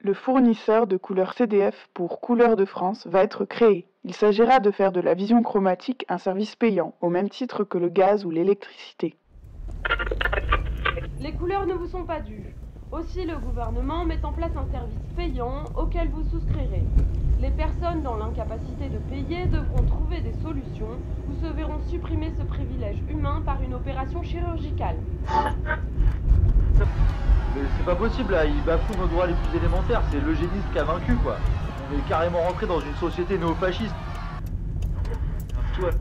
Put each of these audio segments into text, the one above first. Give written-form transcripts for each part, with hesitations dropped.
Le fournisseur de couleurs CDF pour Couleurs de France va être créé. Il s'agira de faire de la vision chromatique un service payant, au même titre que le gaz ou l'électricité. Les couleurs ne vous sont pas dues. Aussi, le gouvernement met en place un service payant auquel vous souscrirez. Les personnes dans l'incapacité de payer devront trouver des solutions ou se verront supprimer ce privilège humain par une opération chirurgicale. Mais c'est pas possible là, il bafoue nos droits les plus élémentaires, c'est l'eugénisme qui a vaincu quoi. On est carrément rentré dans une société néofasciste. Ouais.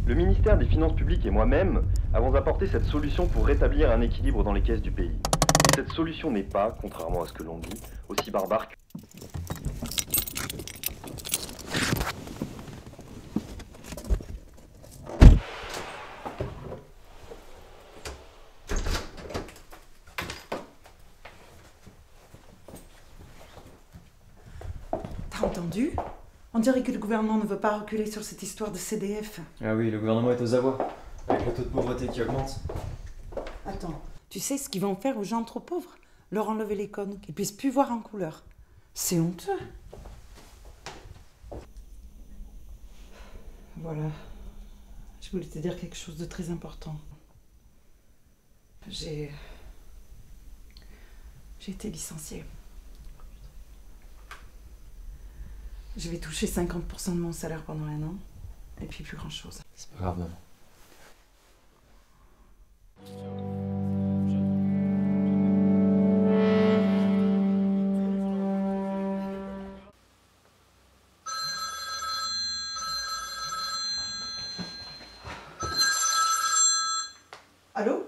Le ministère des Finances publiques et moi-même avons apporté cette solution pour rétablir un équilibre dans les caisses du pays. Et cette solution n'est pas, contrairement à ce que l'on dit, aussi barbare que... T'as entendu? On dirait que le gouvernement ne veut pas reculer sur cette histoire de CDF. Ah oui, le gouvernement est aux abois, avec le taux de pauvreté qui augmente. Attends, tu sais ce qu'ils vont faire aux gens trop pauvres? Leur enlever les cônes, qu'ils puissent plus voir en couleur. C'est honteux. Voilà. Je voulais te dire quelque chose de très important. J'ai été licenciée. Je vais toucher 50% de mon salaire pendant 1 an, et puis plus grand chose. C'est pas grave, maman. Allô?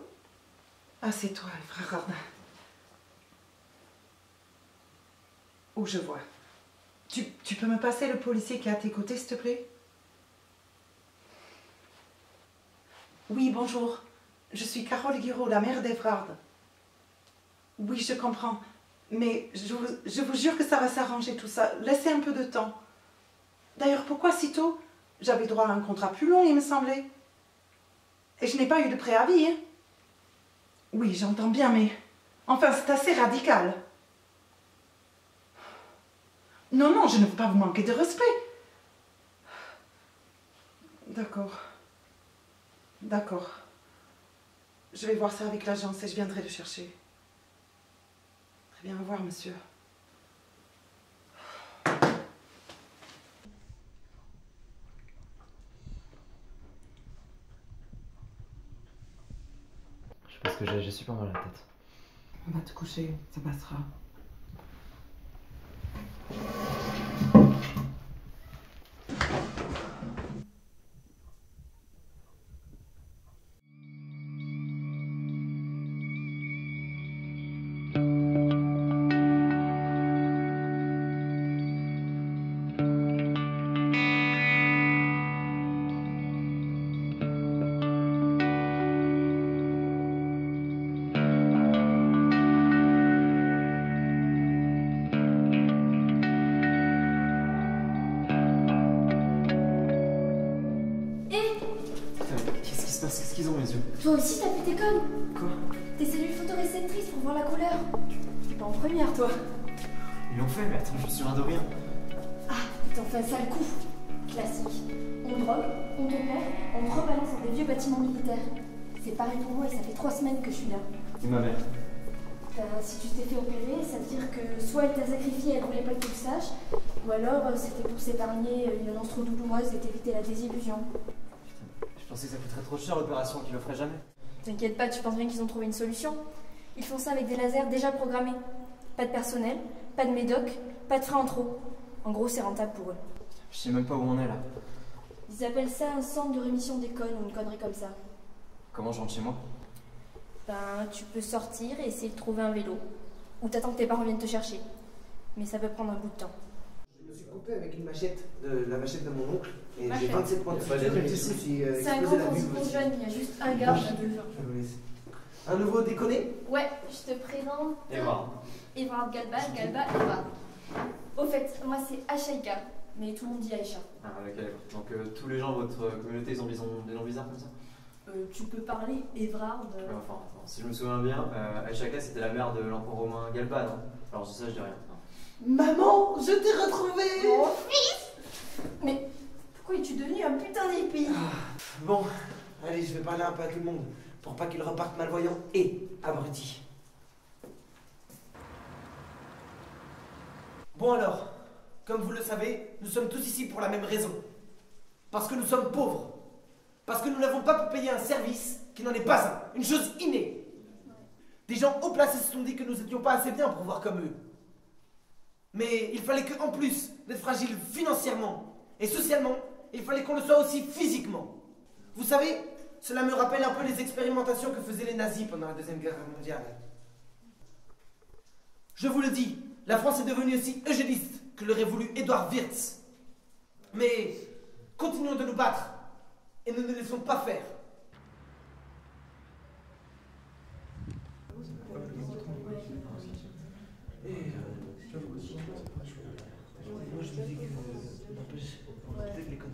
Ah, c'est toi, frère Ardin. Où je vois. Tu peux me passer le policier qui est à tes côtés, s'il te plaît? Oui, bonjour. Je suis Carole Guiraud, la mère d'Evrard. Oui, je comprends. Mais je vous jure que ça va s'arranger tout ça. Laissez un peu de temps. D'ailleurs, pourquoi si tôt? J'avais droit à un contrat plus long, il me semblait. Et je n'ai pas eu de préavis, hein? Oui, j'entends bien, mais... Enfin, c'est assez radical. Non, non, je ne veux pas vous manquer de respect. D'accord. D'accord. Je vais voir ça avec l'agence et je viendrai le chercher. Très bien, au revoir, monsieur. Je pense que j'ai super mal à la tête. On va te coucher, ça passera. Qu'est-ce qu'ils ont, mes yeux? Toi aussi, t'as pu tes codes? Quoi? Tes cellules photoréceptrices pour voir la couleur. T'es pas en première, toi. Ils l'ont fait, mais attends, je me souviens de rien. Ah, t'en fais un sale coup. Classique. On drogue, on t'opère, on te rebalance dans des vieux bâtiments militaires. C'est pareil pour moi et ça fait 3 semaines que je suis là. Et ma mère? Si tu t'es fait opérer, ça veut dire que soit elle t'a sacrifié, elle voulait pas que tu le saches, ou alors c'était pour s'épargner une annonce trop douloureuse et t'éviter la désillusion. Je pensais que ça coûterait trop cher l'opération, qu'ils le feraient jamais. T'inquiète pas, tu penses bien qu'ils ont trouvé une solution. Ils font ça avec des lasers déjà programmés. Pas de personnel, pas de médoc, pas de frais en trop. En gros, c'est rentable pour eux. Je sais même pas où on est là. Ils appellent ça un centre de rémission des connes ou une connerie comme ça. Comment je rentre chez moi? Ben, tu peux sortir et essayer de trouver un vélo. Ou t'attends que tes parents viennent te chercher. Mais ça peut prendre un bout de temps. Je me suis coupé avec une machette, la machette de mon oncle, et j'ai Machette. 27 points de suture, et je me suis C'est un explosé grand la pour vue ce aussi. jeune, il y a juste un gars à 2 ans. Je vous laisse. Un nouveau déconné? Ouais, je te présente... Eva. Evrard Galba, Evrard. Au fait, moi c'est Achaïka, mais tout le monde dit Aïcha. Ah, ok, d'accord. Donc tous les gens de votre communauté, ils ont des noms bizarres comme ça? Tu peux parler Évrard. Enfin, attends, si je me souviens bien, Aïchaka c'était la mère de l'empereur romain Galba, non? Alors ça, je dis rien. Maman, je t'ai retrouvé. Mon fils. Mais pourquoi es-tu devenu un putain d'épée? Bon, allez, je vais parler un peu à tout le monde pour pas qu'ils repartent malvoyants et abrutis. Bon alors, comme vous le savez, nous sommes tous ici pour la même raison. Parce que nous sommes pauvres. Parce que nous n'avons pas pu payer un service qui n'en est pas un. Une chose innée. Des gens haut placés se sont dit que nous n'étions pas assez bien pour voir comme eux. Mais il fallait qu'en plus d'être fragile financièrement et socialement, il fallait qu'on le soit aussi physiquement. Vous savez, cela me rappelle un peu les expérimentations que faisaient les nazis pendant la Deuxième Guerre mondiale. Je vous le dis, la France est devenue aussi eugéniste que l'aurait voulu Édouard Wirtz. Mais continuons de nous battre et ne nous laissons pas faire.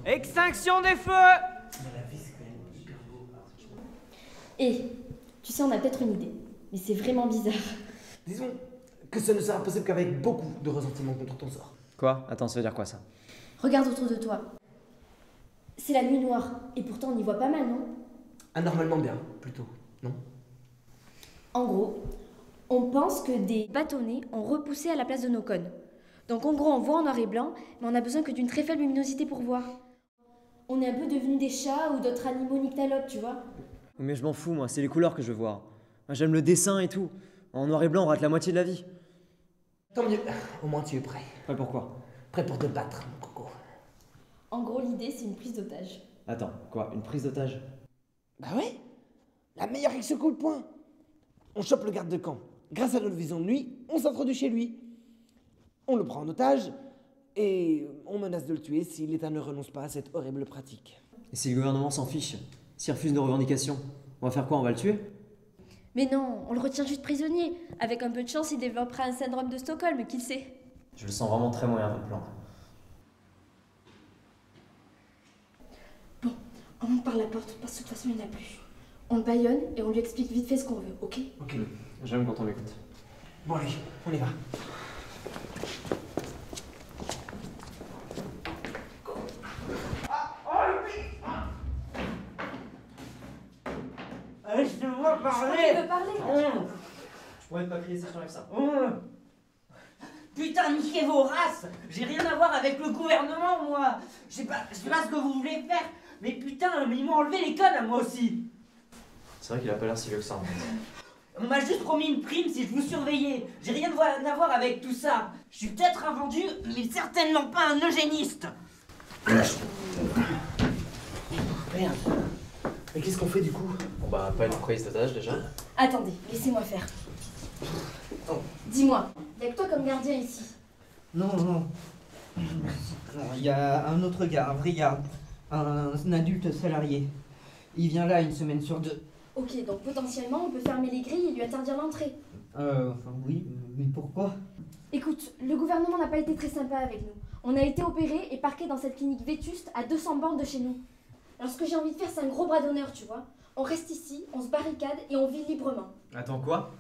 Extinction des feux! Et tu sais, on a peut-être une idée, mais c'est vraiment bizarre. Disons que ce ne sera possible qu'avec beaucoup de ressentiment contre ton sort. Quoi? Attends, ça veut dire quoi ça? Regarde autour de toi. C'est la nuit noire, et pourtant on y voit pas mal, non? Anormalement bien, plutôt, non? En gros, on pense que des bâtonnets ont repoussé à la place de nos cônes. Donc en gros, on voit en noir et blanc, mais on a besoin que d'une très faible luminosité pour voir. On est un peu devenus des chats ou d'autres animaux nyctalopes, tu vois. Mais je m'en fous, moi, c'est les couleurs que je veux voir. Moi, j'aime le dessin et tout. En noir et blanc, on rate la moitié de la vie. Tant mieux, au moins tu es prêt. Ouais, pourquoi? Prêt pour te battre, mon coco. En gros, l'idée, c'est une prise d'otage. Attends, quoi? Une prise d'otage? Bah ouais, la meilleure avec ce coup de poing. On chope le garde de camp. Grâce à notre vision de nuit, on s'introduit chez lui. On le prend en otage et on menace de le tuer si l'État ne renonce pas à cette horrible pratique. Et si le gouvernement s'en fiche? S'il refuse nos revendications? On va faire quoi? On va le tuer? Mais non, on le retient juste prisonnier. Avec un peu de chance, il développera un syndrome de Stockholm, qui le sait. Je le sens vraiment très moyen, votre plan. Bon, on monte par la porte, parce que de toute façon, il n'y en a plus. On le bâillonne et on lui explique vite fait ce qu'on veut, ok? Ok. J'aime quand on m'écoute. Bon allez, on y va. Je te vois parler! Il veut parler. Je pourrais pas crier si je t'enlève ça. Putain, niquez vos races! J'ai rien à voir avec le gouvernement, moi! Je sais pas ce que vous voulez faire, mais putain, mais ils m'ont enlevé les connes à moi aussi! C'est vrai qu'il a pas l'air si vieux que ça, en fait. On m'a juste promis une prime si je vous surveillais. J'ai rien à voir avec tout ça. Je suis peut-être un vendu, mais certainement pas un eugéniste. Merde. Mais qu'est-ce qu'on fait du coup? Bon bah, pas une prise d'otage déjà. Attendez, laissez-moi faire. Dis-moi, y'a que toi comme gardien ici. Non. Il y a un autre gars, un vrai garde. Un adulte salarié. Il vient là une semaine sur deux. Ok, donc potentiellement, on peut fermer les grilles et lui interdire l'entrée. Enfin oui, mais pourquoi? Écoute, le gouvernement n'a pas été très sympa avec nous. On a été opérés et parqués dans cette clinique vétuste à 200 bornes de chez nous. Alors ce que j'ai envie de faire, c'est un gros bras d'honneur, tu vois. On reste ici, on se barricade et on vit librement. Attends, quoi?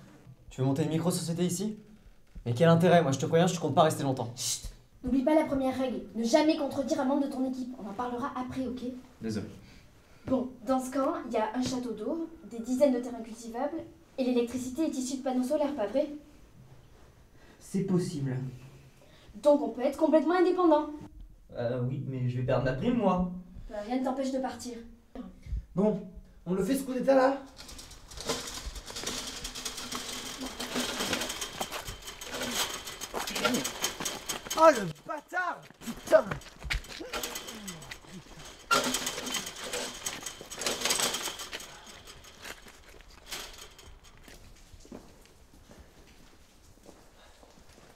Tu veux monter une micro-société ici? Mais quel intérêt? Moi, je te préviens, je compte pas rester longtemps. Chut! N'oublie pas la première règle, ne jamais contredire un membre de ton équipe. On en parlera après, ok? Désolé. Bon, dans ce camp, il y a un château d'eau, des dizaines de terrains cultivables, et l'électricité est issue de panneaux solaires, pas vrai? C'est possible. Donc on peut être complètement indépendant. Oui, mais je vais perdre la prime, moi. Rien ne t'empêche de partir. Bon, on le fait ce coup d'état là? Oh le bâtard! Putain!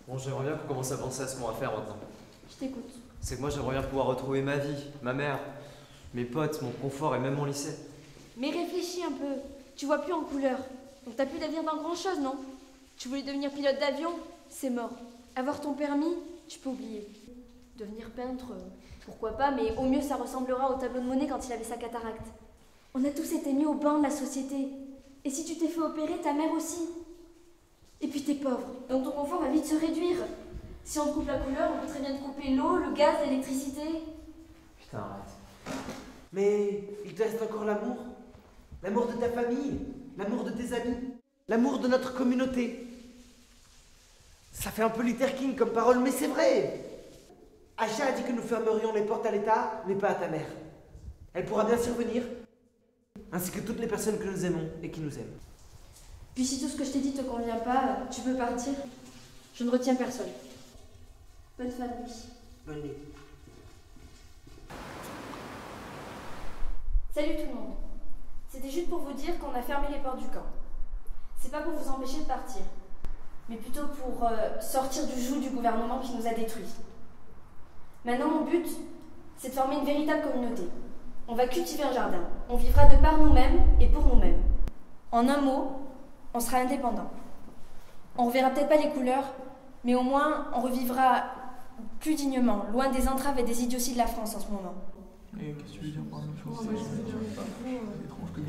Bon, j'aimerais bien qu'on commence à penser à ce qu'on va faire maintenant. Je t'écoute. C'est que moi, j'aimerais bien pouvoir retrouver ma vie, ma mère, mes potes, mon confort et même mon lycée. Mais réfléchis un peu. Tu vois plus en couleur. Donc t'as plus d'avenir dans grand chose, non? Tu voulais devenir pilote d'avion? C'est mort. Avoir ton permis? Tu peux oublier. Devenir peintre? Pourquoi pas, mais au mieux ça ressemblera au tableau de Monet quand il avait sa cataracte. On a tous été mis au banc de la société. Et si tu t'es fait opérer, ta mère aussi. Et puis t'es pauvre, donc ton confort va vite se réduire. Si on te coupe la couleur, on peut très bien te couper l'eau, le gaz, l'électricité. Putain, arrête. Mais il te reste encore l'amour. L'amour de ta famille, l'amour de tes amis, l'amour de notre communauté. Ça fait un peu Luther King comme parole, mais c'est vrai. Aïcha a dit que nous fermerions les portes à l'État, mais pas à ta mère. Elle pourra bien survenir, ainsi que toutes les personnes que nous aimons et qui nous aiment. Puis si tout ce que je t'ai dit te convient pas, tu peux partir. Je ne retiens personne. Bonne fin de nuit. Bonne nuit. Salut tout le monde. C'était juste pour vous dire qu'on a fermé les portes du camp. C'est pas pour vous empêcher de partir, mais plutôt pour sortir du joug du gouvernement qui nous a détruits. Maintenant, mon but, c'est de former une véritable communauté. On va cultiver un jardin. On vivra de par nous-mêmes et pour nous-mêmes. En un mot, on sera indépendant. On reverra peut-être pas les couleurs, mais au moins on revivra plus dignement, loin des entraves et des idioties de la France en ce moment. Et qu'est-ce que tu veux dire par la même chose?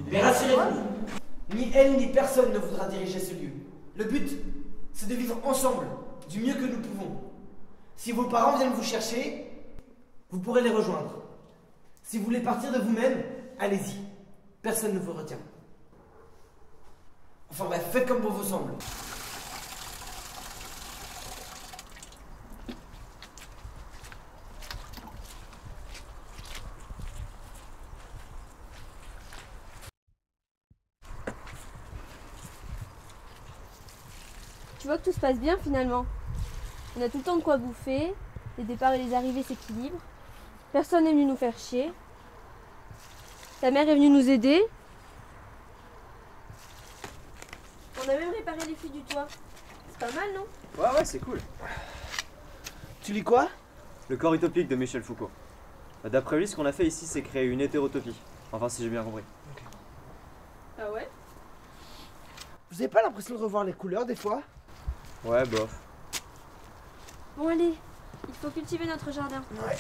Mais rassurez-vous, ni elle ni personne ne voudra diriger ce lieu. Le but, c'est de vivre ensemble, du mieux que nous pouvons. Si vos parents viennent vous chercher, vous pourrez les rejoindre. Si vous voulez partir de vous-même, allez-y. Personne ne vous retient. Enfin bref, faites comme bon vous semble. Tu vois que tout se passe bien finalement. On a tout le temps de quoi bouffer, les départs et les arrivées s'équilibrent, personne n'est venu nous faire chier. Ta mère est venue nous aider. On a même réparé les fuites du toit. C'est pas mal, non? Ouais, c'est cool. Tu lis quoi? Le corps utopique de Michel Foucault. D'après lui, ce qu'on a fait ici, c'est créer une hétérotopie. Enfin, si j'ai bien compris. Ah ouais? Vous avez pas l'impression de revoir les couleurs des fois? Ouais, bof. Bon allez, il faut cultiver notre jardin. Ouais.